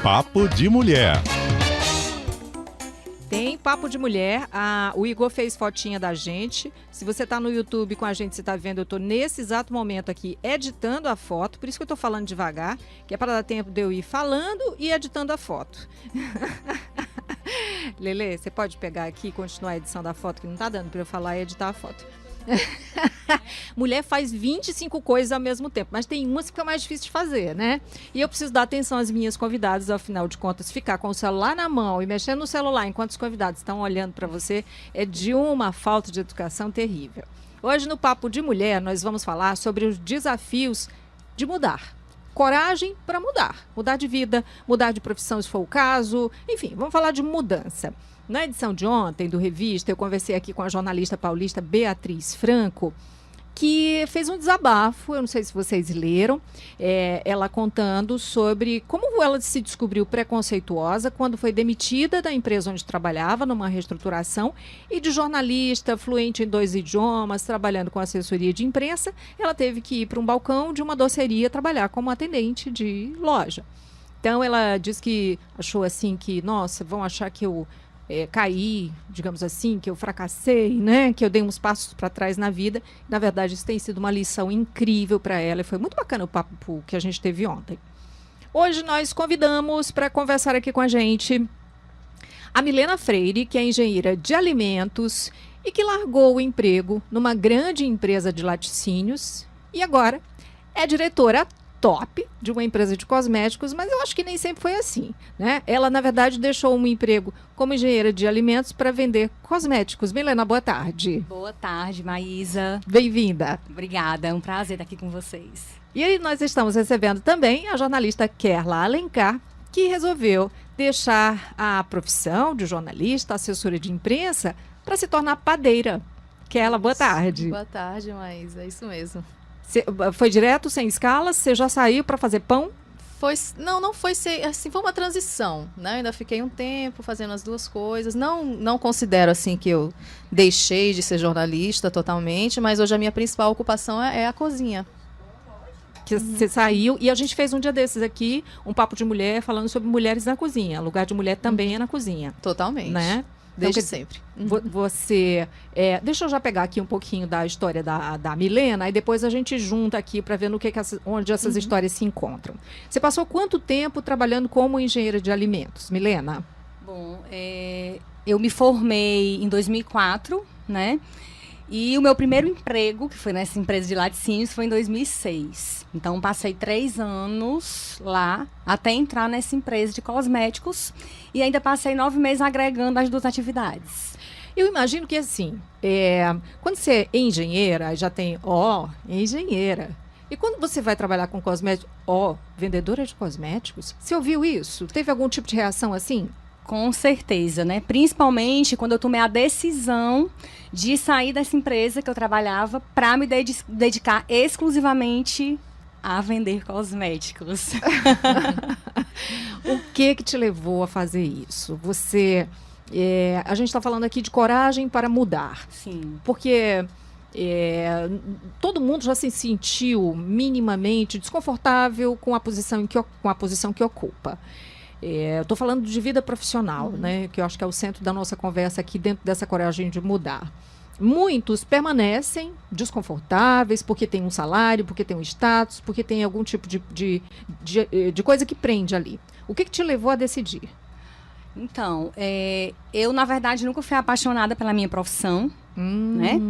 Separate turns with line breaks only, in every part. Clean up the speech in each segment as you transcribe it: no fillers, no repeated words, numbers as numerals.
Papo de Mulher.
Tem Papo de Mulher, o Igor fez fotinha da gente. Se você está no YouTube com a gente, você está vendo, eu estou nesse exato momento aqui editando a foto, por isso que eu estou falando devagar, que é para dar tempo de eu ir falando e editando a foto. Lelê, você pode pegar aqui e continuar a edição da foto, que não está dando para eu falar e editar a foto. Mulher faz 25 coisas ao mesmo tempo, mas tem umas que fica mais difícil de fazer, né? E eu preciso dar atenção às minhas convidadas, afinal de contas, ficar com o celular na mão e mexendo no celular enquanto os convidados estão olhando para você é de uma falta de educação terrível. Hoje no Papo de Mulher nós vamos falar sobre os desafios de mudar. Coragem para mudar. Mudar de vida, mudar de profissão se for o caso, enfim, vamos falar de mudança. Na edição de ontem do Revista, eu conversei aqui com a jornalista paulista Beatriz Franco, que fez um desabafo, eu não sei se vocês leram, ela contando sobre como ela se descobriu preconceituosa quando foi demitida da empresa onde trabalhava, numa reestruturação, e de jornalista, fluente em 2 idiomas, trabalhando com assessoria de imprensa, ela teve que ir para um balcão de uma doceria trabalhar como atendente de loja. Então, ela diz que achou assim que, nossa, vão achar que eu caí, digamos assim, que eu fracassei, né? Que eu dei uns passos para trás na vida. Na verdade, isso tem sido uma lição incrível para ela e foi muito bacana o papo que a gente teve ontem. Hoje nós convidamos para conversar aqui com a gente a Milena Freire, que é engenheira de alimentos e que largou o emprego numa grande empresa de laticínios e agora é diretora top de uma empresa de cosméticos, mas eu acho que nem sempre foi assim, né? Ela, na verdade, deixou um emprego como engenheira de alimentos para vender cosméticos. Milena, boa tarde.
Boa tarde, Maísa.
Bem-vinda.
Obrigada, é um prazer estar aqui com vocês.
E aí nós estamos recebendo também a jornalista Kerla Alencar, que resolveu deixar a profissão de jornalista, assessora de imprensa, para se tornar padeira. Kerla, boa tarde.
Boa tarde, Maísa, é isso mesmo.
Foi direto, sem escalas? Você já saiu para fazer pão?
Não foi assim, foi uma transição, né? Eu ainda fiquei um tempo fazendo as duas coisas. Não considero assim que eu deixei de ser jornalista totalmente, mas hoje a minha principal ocupação é a cozinha.
Que você saiu, e a gente fez um dia desses aqui, um papo de mulher, falando sobre mulheres na cozinha. O lugar de mulher também é na cozinha.
Totalmente.
Né?
Desde
então,
sempre.
Você, deixa eu já pegar aqui um pouquinho da história da Milena e depois a gente junta aqui para ver onde essas histórias se encontram. Você passou quanto tempo trabalhando como engenheira de alimentos, Milena?
Bom, eu me formei em 2004, né? E o meu primeiro emprego, que foi nessa empresa de laticínios, foi em 2006. Então, passei 3 anos lá até entrar nessa empresa de cosméticos e ainda passei 9 meses agregando as 2 atividades.
Eu imagino que assim, quando você é engenheira, já tem, engenheira. E quando você vai trabalhar com cosméticos, vendedora de cosméticos, você ouviu isso? Teve algum tipo de reação assim?
Com certeza, né? Principalmente quando eu tomei a decisão de sair dessa empresa que eu trabalhava para me dedicar exclusivamente a vender cosméticos.
O que te levou a fazer isso? A gente está falando aqui de coragem para mudar.
Sim.
Porque todo mundo já se sentiu minimamente desconfortável com a posição que ocupa. Eu estou falando de vida profissional, né, que eu acho que é o centro da nossa conversa aqui dentro dessa coragem de mudar. Muitos permanecem desconfortáveis porque tem um salário, porque tem um status, porque tem algum tipo de coisa que prende ali. O que te levou a decidir?
Então, eu, na verdade, nunca fui apaixonada pela minha profissão, né?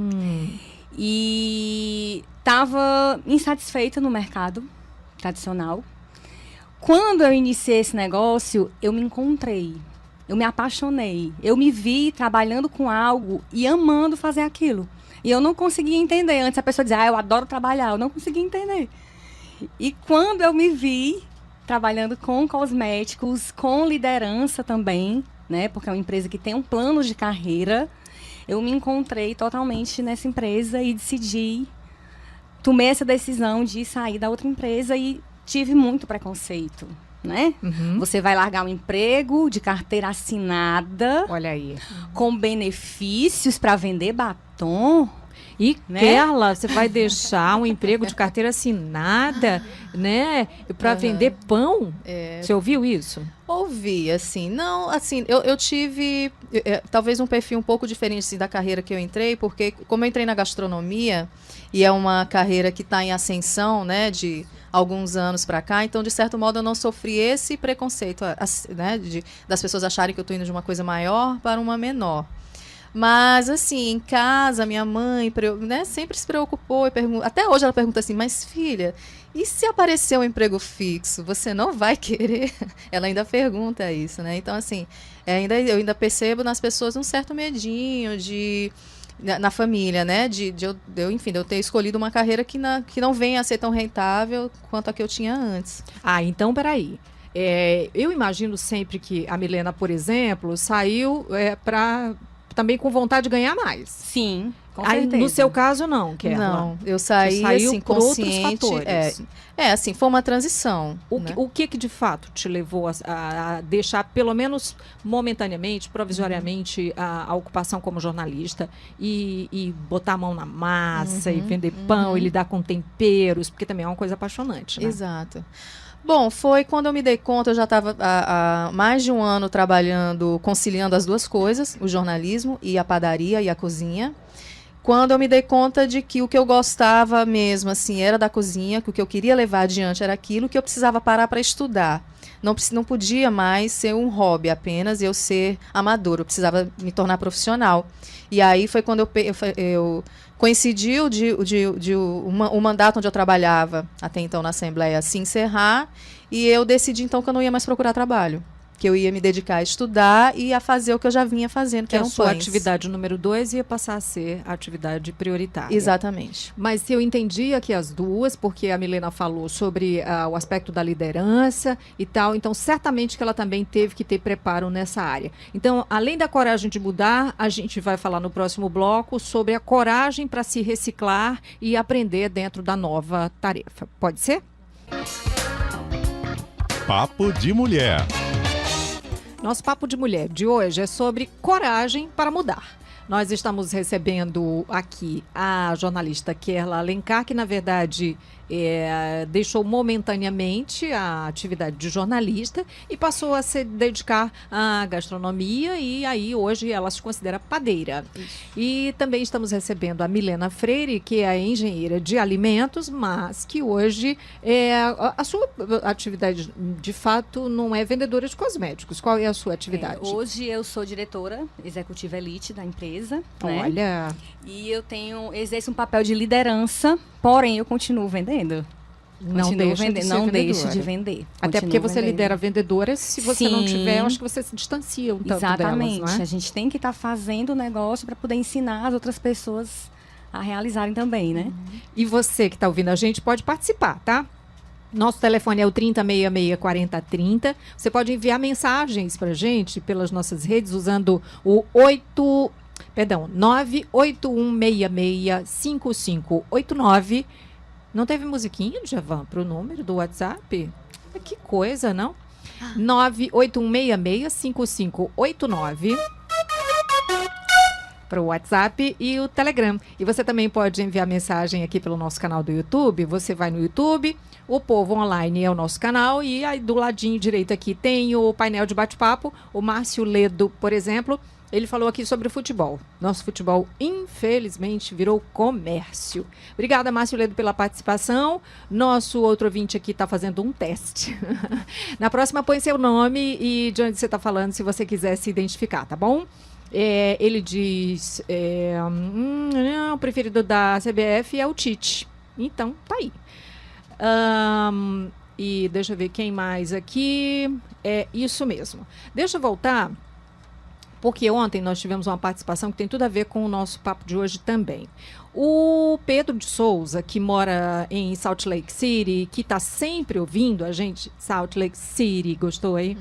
E estava insatisfeita no mercado tradicional. Quando eu iniciei esse negócio, eu me encontrei, eu me apaixonei, eu me vi trabalhando com algo e amando fazer aquilo. E eu não conseguia entender. Antes a pessoa dizia, eu adoro trabalhar, eu não conseguia entender. E quando eu me vi trabalhando com cosméticos, com liderança também, né, porque é uma empresa que tem um plano de carreira, eu me encontrei totalmente nessa empresa e tomei essa decisão de sair da outra empresa e tive muito preconceito, né? Você vai largar um emprego de carteira assinada,
olha aí,
com benefícios para vender batom.
E,
Né?
Kerla, você vai deixar um emprego de carteira assinada, né? Para vender pão? Você ouviu isso?
Ouvi, assim, não, assim, eu tive talvez um perfil um pouco diferente assim, da carreira que eu entrei, porque como eu entrei na gastronomia, e é uma carreira que está em ascensão, né, de alguns anos para cá, então, de certo modo, eu não sofri esse preconceito, né, das pessoas acharem que eu estou indo de uma coisa maior para uma menor. Mas, assim, em casa, minha mãe, né, sempre se preocupou e até hoje ela pergunta assim, mas filha, e se aparecer um emprego fixo, você não vai querer? Ela ainda pergunta isso, né? Então, assim, eu ainda percebo nas pessoas um certo medinho na família, né? Enfim, de eu ter escolhido uma carreira que não venha a ser tão rentável quanto a que eu tinha antes.
Ah, então, peraí. Eu imagino sempre que a Milena, por exemplo, saiu também com vontade de ganhar mais.
Sim, com
Aí,
certeza.
no seu caso, não, Kerla?
Não, eu saí
saiu
assim,
por outros
consciente.
fatores.
Assim, foi uma transição. né?
O que de fato te levou a deixar, pelo menos momentaneamente, provisoriamente, a ocupação como jornalista e botar a mão na massa e vender pão e lidar com temperos, porque também é uma coisa apaixonante, né?
Exato. Bom, foi quando eu me dei conta, eu já estava há mais de um ano trabalhando, conciliando as duas coisas, o jornalismo e a padaria e a cozinha. Quando eu me dei conta de que o que eu gostava mesmo, assim, era da cozinha, que o que eu queria levar adiante era aquilo, que eu precisava parar para estudar. Não podia mais ser um hobby apenas, eu ser amador, eu precisava me tornar profissional. E aí foi quando eu coincidiu o mandato onde eu trabalhava até então na Assembleia se encerrar, e eu decidi então que eu não ia mais procurar trabalho, que eu ia me dedicar a estudar e a fazer o que eu já vinha fazendo, que
Que a
eram
sua
pães.
atividade número 2 ia passar a ser a atividade prioritária.
Exatamente.
Mas se eu entendi aqui as duas, porque a Milena falou sobre o aspecto da liderança e tal, então certamente que ela também teve que ter preparo nessa área. Então, além da coragem de mudar, a gente vai falar no próximo bloco sobre a coragem para se reciclar e aprender dentro da nova tarefa. Pode ser?
Papo de Mulher.
Nosso Papo de Mulher de hoje é sobre coragem para mudar. Nós estamos recebendo aqui a jornalista Kerla Alencar, que, na verdade, deixou momentaneamente a atividade de jornalista e passou a se dedicar à gastronomia, e aí hoje ela se considera padeira. E também estamos recebendo a Milena Freire, que é engenheira de alimentos, mas que hoje a sua atividade, de fato, não é vendedora de cosméticos. Qual é a sua atividade?
Hoje eu sou diretora executiva elite da empresa. Né?
Olha...
E eu exerço um papel de liderança, porém eu continuo vendendo.
Não deixe
de vender.
Até porque você lidera vendedoras, se você não tiver, eu acho que você se distancia um tanto
Exatamente.
delas, não é?
A gente tem que estar fazendo o negócio para poder ensinar as outras pessoas a realizarem também, né?
E você que está ouvindo a gente pode participar, tá? Nosso telefone é o 3066-4030. Você pode enviar mensagens para a gente pelas nossas redes usando o 981665589. Não teve musiquinha, Djavan, para o número do WhatsApp? Que coisa, não? 981665589 para o WhatsApp e o Telegram. E você também pode enviar mensagem aqui pelo nosso canal do YouTube. Você vai no YouTube, o Povo Online é o nosso canal, e aí do ladinho direito aqui tem o painel de bate-papo. O Márcio Ledo, por exemplo, ele falou aqui sobre o futebol. Nosso futebol, infelizmente, virou comércio. Obrigada, Márcio Ledo, pela participação. Nosso outro ouvinte aqui está fazendo um teste. Na próxima, põe seu nome e de onde você está falando, se você quiser se identificar, tá bom? Ele diz, o preferido da CBF é o Tite. Então, tá aí. E deixa eu ver quem mais aqui. É isso mesmo. Deixa eu voltar, porque ontem nós tivemos uma participação que tem tudo a ver com o nosso papo de hoje também. O Pedro de Souza, que mora em Salt Lake City, que está sempre ouvindo a gente, Salt Lake City, gostou aí?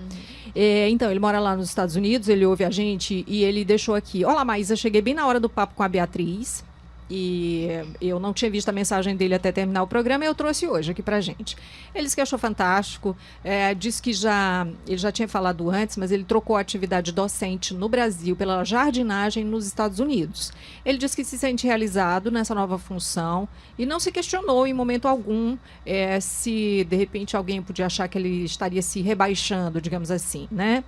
Então, ele mora lá nos Estados Unidos, ele ouve a gente e ele deixou aqui. Olá, Maísa, cheguei bem na hora do papo com a Beatriz. e eu não tinha visto a mensagem dele até terminar o programa, e eu trouxe hoje aqui pra gente. Ele disse que achou fantástico, disse que ele já tinha falado antes, mas ele trocou a atividade docente no Brasil pela jardinagem nos Estados Unidos. Ele disse que se sente realizado nessa nova função e não se questionou em momento algum se, de repente, alguém podia achar que ele estaria se rebaixando, digamos assim, né?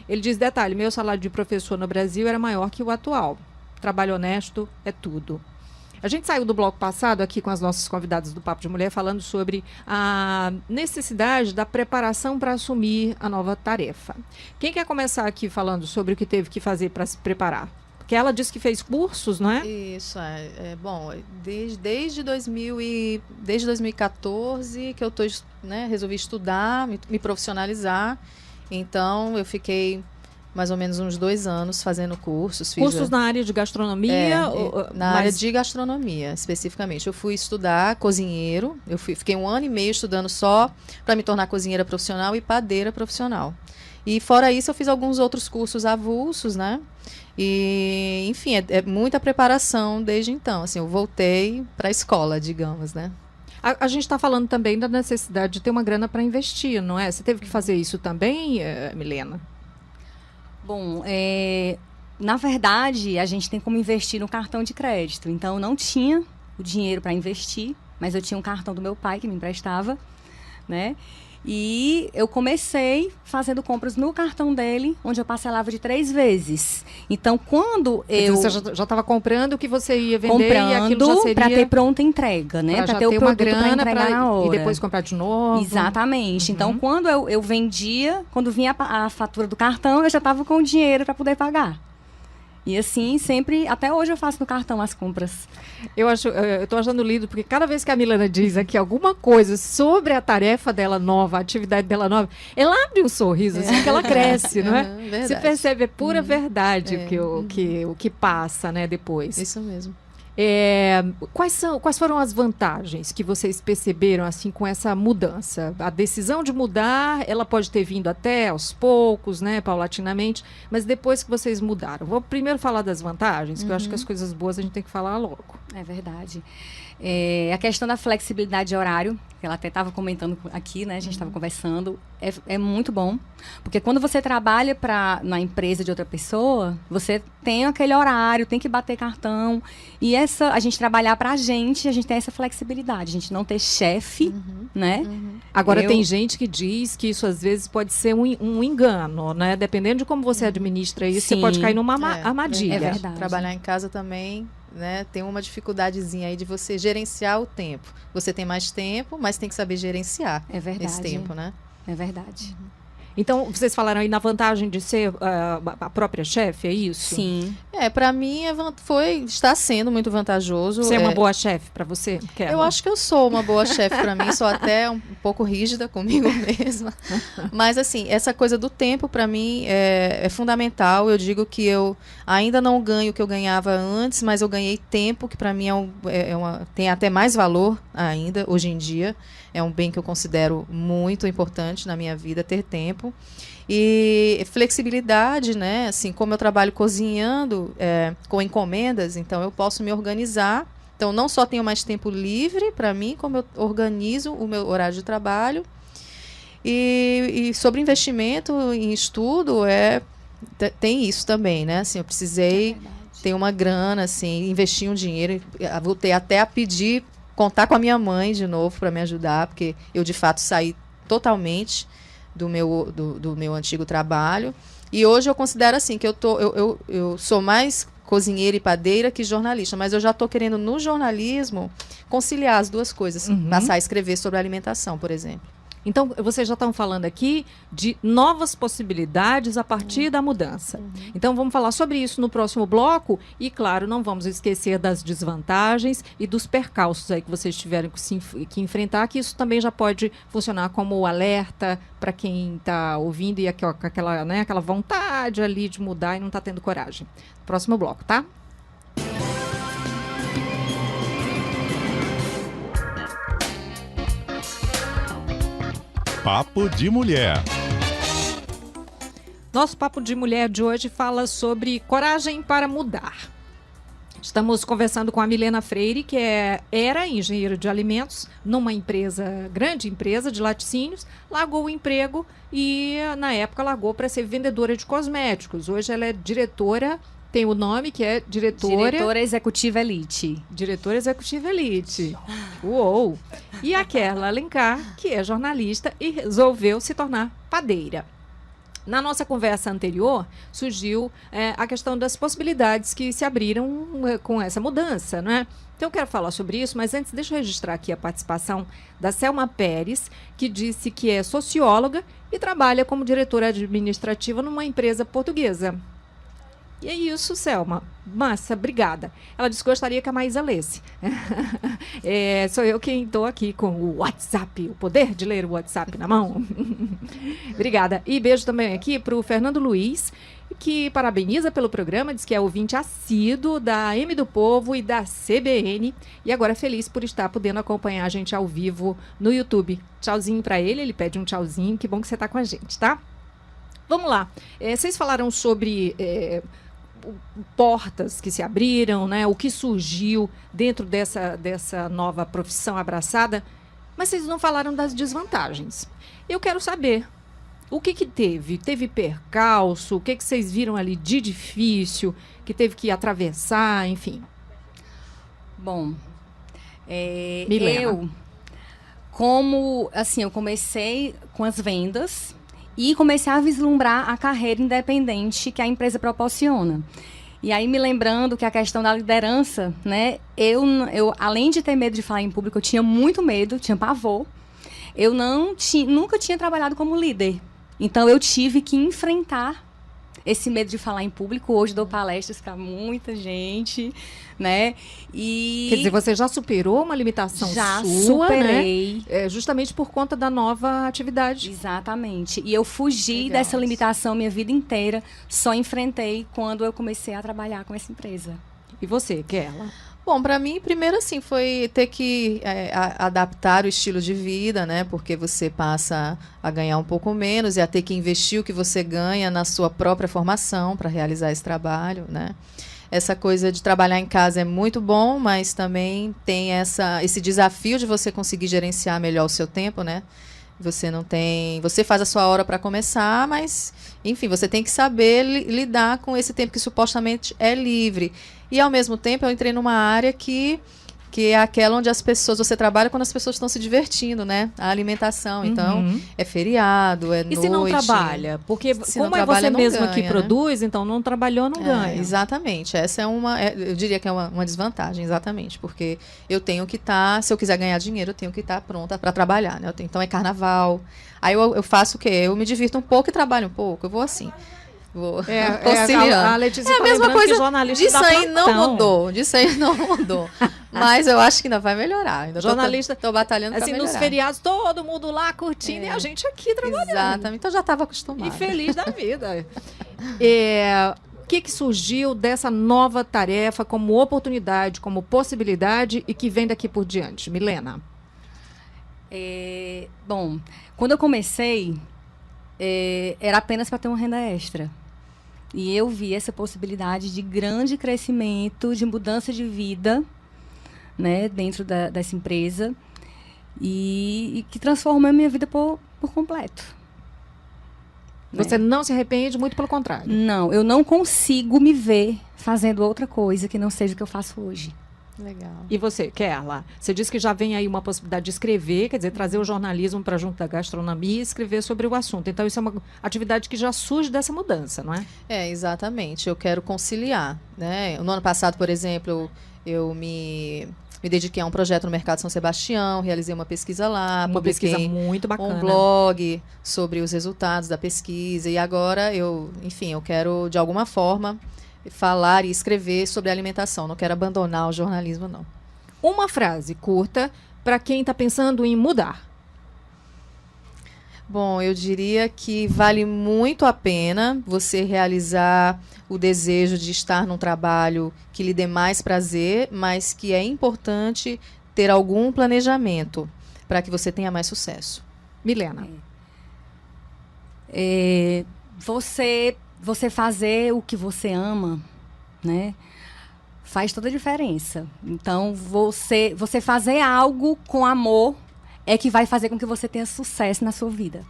Ele diz, detalhe, meu salário de professor no Brasil era maior que o atual. Trabalho honesto é tudo. A gente saiu do bloco passado aqui com as nossas convidadas do Papo de Mulher falando sobre a necessidade da preparação para assumir a nova tarefa. Quem quer começar aqui falando sobre o que teve que fazer para se preparar? Porque ela disse que fez cursos, não é?
Isso, bom, desde 2014 que eu resolvi estudar, me profissionalizar. Então, eu fiquei mais ou menos uns 2 anos fazendo cursos.
Cursos na área de gastronomia?
Na área de gastronomia, especificamente. Eu fui estudar cozinheiro, fiquei 1 ano e meio estudando só para me tornar cozinheira profissional e padeira profissional. E fora isso, eu fiz alguns outros cursos avulsos, né? E, enfim, é muita preparação desde então. Assim, eu voltei para a escola, digamos, né?
A gente está falando também da necessidade de ter uma grana para investir, não é? Você teve que fazer isso também, Milena?
Bom, na verdade, a gente tem como investir no cartão de crédito. Então, eu não tinha o dinheiro para investir, mas eu tinha um cartão do meu pai que me emprestava, né? E eu comecei fazendo compras no cartão dele, onde eu parcelava de 3 vezes. Então, quando
Você já estava comprando o que você ia vender e aquilo já seria...
para ter pronta entrega, né? Para ter o produto para entregar na hora.
E depois comprar de novo.
Exatamente. Então, quando eu vendia, quando vinha a fatura do cartão, eu já estava com o dinheiro para poder pagar. E assim, sempre, até hoje eu faço no cartão as compras.
Eu tô achando lindo, porque cada vez que a Milena diz aqui alguma coisa sobre a tarefa dela nova, a atividade dela nova, ela abre um sorriso, assim, que ela cresce, não é?
Verdade.
Você percebe, é pura verdade o que passa, né, depois.
Isso mesmo.
Quais foram as vantagens que vocês perceberam assim com essa mudança? A decisão de mudar, ela pode ter vindo até aos poucos, né, paulatinamente, mas depois que vocês mudaram. Vou primeiro falar das vantagens, que eu acho que as coisas boas a gente tem que falar logo.
É verdade. A questão da flexibilidade de horário, que ela até estava comentando aqui, né? A gente estava conversando, é muito bom. Porque quando você trabalha na empresa de outra pessoa, você tem aquele horário, tem que bater cartão. E a gente trabalhar para a gente tem essa flexibilidade. A gente não ter chefe, né?
Agora, tem gente que diz que isso às vezes pode ser um engano, né? Dependendo de como você administra isso, você pode cair numa armadilha.
É verdade.
Trabalhar em casa também, né, tem uma dificuldadezinha aí de você gerenciar o tempo. Você tem mais tempo, mas tem que saber gerenciar esse tempo, né?
É verdade.
Então, vocês falaram aí na vantagem de ser a própria chefe, é isso?
Sim.
Para mim está sendo muito vantajoso.
Você é uma boa chefe para você?
Eu acho que eu sou uma boa chefe para mim, sou até um pouco rígida comigo mesma. Mas assim, essa coisa do tempo para mim é fundamental. Eu digo que eu ainda não ganho o que eu ganhava antes, mas eu ganhei tempo, que para mim tem até mais valor ainda hoje em dia. É um bem que eu considero muito importante na minha vida, ter tempo. E flexibilidade, né? Assim, como eu trabalho cozinhando com encomendas, então eu posso me organizar. Então, não só tenho mais tempo livre para mim, como eu organizo o meu horário de trabalho. E sobre investimento em estudo, tem isso também, né? Assim, eu precisei ter uma grana, assim, investir um dinheiro. Voltei até a pedir, contar com a minha mãe de novo para me ajudar, porque eu, de fato, saí totalmente do meu antigo trabalho. E hoje eu considero assim, que eu sou mais cozinheira e padeira que jornalista, mas eu já estou querendo, no jornalismo, conciliar as duas coisas. Passar a escrever sobre alimentação, por exemplo.
Então, vocês já estão falando aqui de novas possibilidades a partir da mudança. Então, vamos falar sobre isso no próximo bloco. E, claro, não vamos esquecer das desvantagens e dos percalços aí que vocês tiveram que enfrentar, que isso também já pode funcionar como alerta para quem está ouvindo e aquela vontade ali de mudar e não está tendo coragem. Próximo bloco, tá?
Papo de Mulher.
Nosso Papo de Mulher de hoje fala sobre coragem para mudar. Estamos conversando com a Milena Freire, que era engenheira de alimentos numa grande empresa de laticínios, largou o emprego e, na época, largou para ser vendedora de cosméticos. Hoje ela é diretora, tem o nome que é
Diretora Executiva Elite.
Diretora Executiva Elite. Uou! E a Kerla Alencar, que é jornalista e resolveu se tornar padeira. Na nossa conversa anterior, surgiu a questão das possibilidades que se abriram com essa mudança, não é? Então, eu quero falar sobre isso, mas antes, deixa eu registrar aqui a participação da Selma Pérez, que disse que é socióloga e trabalha como diretora administrativa numa empresa portuguesa. E é isso, Selma. Massa, obrigada. Ela disse que gostaria que a Maísa lesse. Sou eu quem estou aqui com o WhatsApp, o poder de ler o WhatsApp na mão. Obrigada. E beijo também aqui para o Fernando Luiz, que parabeniza pelo programa, diz que é ouvinte assíduo da M do Povo e da CBN, e agora é feliz por estar podendo acompanhar a gente ao vivo no YouTube. Tchauzinho para ele pede um tchauzinho, que bom que você está com a gente, tá? Vamos lá. Vocês falaram sobre portas que se abriram, né? O que surgiu dentro dessa nova profissão abraçada, mas vocês não falaram das desvantagens. Eu quero saber o que teve? Teve percalço? O que vocês viram ali de difícil, que teve que atravessar, enfim?
Bom,
Milena.
eu comecei com as vendas e comecei a vislumbrar a carreira independente que a empresa proporciona. E aí, me lembrando que a questão da liderança, né? Eu além de ter medo de falar em público, eu tinha muito medo, tinha pavor. Eu nunca tinha trabalhado como líder. Então, eu tive que enfrentar esse medo de falar em público. Hoje dou palestras para muita gente, né?
Quer dizer, você já superou uma limitação
já
sua,
superei,
né? Justamente por conta da nova atividade.
Exatamente. E eu fugi
Legal.
dessa limitação minha vida inteira. Só enfrentei quando eu comecei a trabalhar com essa empresa.
E você, Kerla?
Bom, para mim, primeiro assim, foi ter que adaptar o estilo de vida, né? Porque você passa a ganhar um pouco menos e a ter que investir o que você ganha na sua própria formação para realizar esse trabalho, né? Essa coisa de trabalhar em casa é muito bom, mas também tem esse desafio de você conseguir gerenciar melhor o seu tempo, né? Você faz a sua hora para começar, mas, enfim, você tem que saber lidar com esse tempo que supostamente é livre. E, ao mesmo tempo, eu entrei numa área que é aquela onde você trabalha quando as pessoas estão se divertindo, né? A alimentação. Então, é feriado, é noite.
E se não trabalha? Porque como é você mesma que produz, então não trabalhou, não ganha.
Exatamente. Essa eu diria que é uma desvantagem, exatamente. Porque eu tenho que se eu quiser ganhar dinheiro, eu tenho que estar pronta para trabalhar, né? Então, é carnaval. Aí eu faço o quê? Eu me divirto um pouco e trabalho um pouco. Eu vou assim.
A Letícia
a mesma coisa.
Jornalista
Disso aí não mudou. Mas eu acho que ainda vai melhar. Ainda
jornalista,
tô batalhando para
assim,
melhorar.
nos feriados, todo mundo lá curtindo e a gente aqui trabalhando.
Exatamente. Então já estava acostumada.
E feliz da vida. O que surgiu dessa nova tarefa como oportunidade, como possibilidade e que vem daqui por diante? Milena.
Bom, quando eu comecei, era apenas para ter uma renda extra. E eu vi essa possibilidade de grande crescimento, de mudança de vida, né, dentro dessa empresa, e que transformou a minha vida por completo.
Você não se arrepende, muito pelo contrário.
Não, eu não consigo me ver fazendo outra coisa que não seja o que eu faço hoje.
Legal.
E você, Kerla? Você disse que já vem aí uma possibilidade de escrever, quer dizer, trazer o jornalismo para junto da gastronomia e escrever sobre o assunto. Então, isso é uma atividade que já surge dessa mudança, não é?
Exatamente. Eu quero conciliar, né? No ano passado, por exemplo, eu me dediquei a um projeto no Mercado São Sebastião, realizei uma pesquisa lá,
pesquisa muito bacana.
Um blog sobre os resultados da pesquisa. E agora eu quero, de alguma forma, falar e escrever sobre alimentação. Não quero abandonar o jornalismo, não.
Uma frase curta para quem está pensando em mudar.
Bom, eu diria que vale muito a pena você realizar o desejo de estar num trabalho que lhe dê mais prazer, mas que é importante ter algum planejamento para que você tenha mais sucesso.
Milena.
Você fazer o que você ama, né? Faz toda a diferença. Então, você fazer algo com amor é que vai fazer com que você tenha sucesso na sua vida.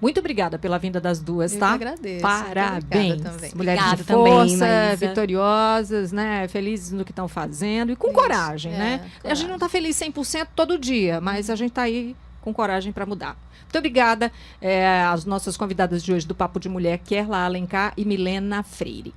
Muito obrigada pela vinda das duas,
Eu
tá?
que agradeço.
Parabéns.
Obrigada também.
Mulheres
Obrigada
de
também,
força,
Maísa.
vitoriosas, né? Felizes no que estão fazendo e com
Isso,
coragem,
é,
né? A
coragem.
gente não está feliz 100% todo dia, mas a gente está aí com coragem para mudar. Muito obrigada às nossas convidadas de hoje do Papo de Mulher, Kerla Alencar e Milena Freire.